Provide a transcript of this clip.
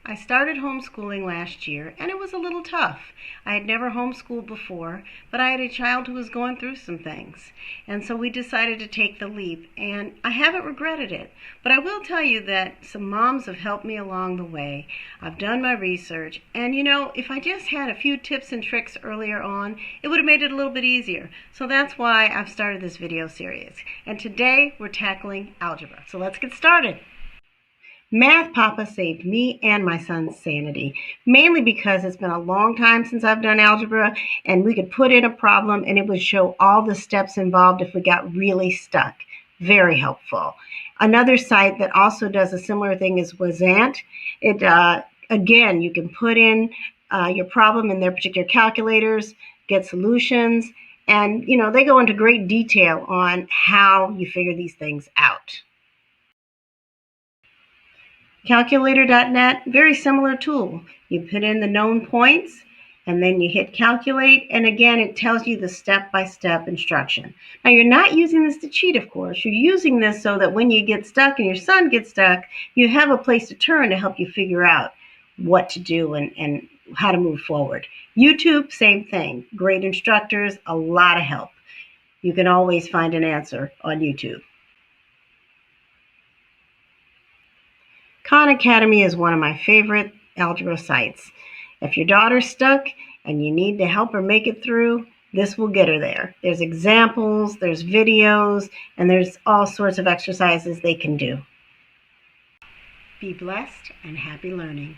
I started homeschooling last year, and it was a little tough. I had never homeschooled before, but I had a child who was going through some things. And so we decided to take the leap, and I haven't regretted it. But I will tell you that some moms have helped me along the way. I've done my research, and if I just had a few tips and tricks earlier on, it would have made it a little bit easier. So that's why I've started this video series. And today we're tackling algebra. So let's get started. Math Papa saved me and my son's sanity, mainly because it's been a long time since I've done algebra, and we could put in a problem and it would show all the steps involved if we got really stuck. Very helpful. Another site that also does a similar thing is Wazant. Again, you can put in your problem in their particular calculators, get solutions, and they go into great detail on how you figure these things out. Calculator.net, very similar tool. You put in the known points and then you hit calculate, and again it tells you the step-by-step instruction. Now you're not using this to cheat, of course. You're using this so that when you get stuck and your son gets stuck, you have a place to turn to help you figure out what to do and how to move forward. YouTube, same thing. Great instructors, a lot of help. You can always find an answer on YouTube. Khan Academy is one of my favorite algebra sites. If your daughter's stuck and you need to help her make it through, this will get her there. There's examples, there's videos, and there's all sorts of exercises they can do. Be blessed and happy learning.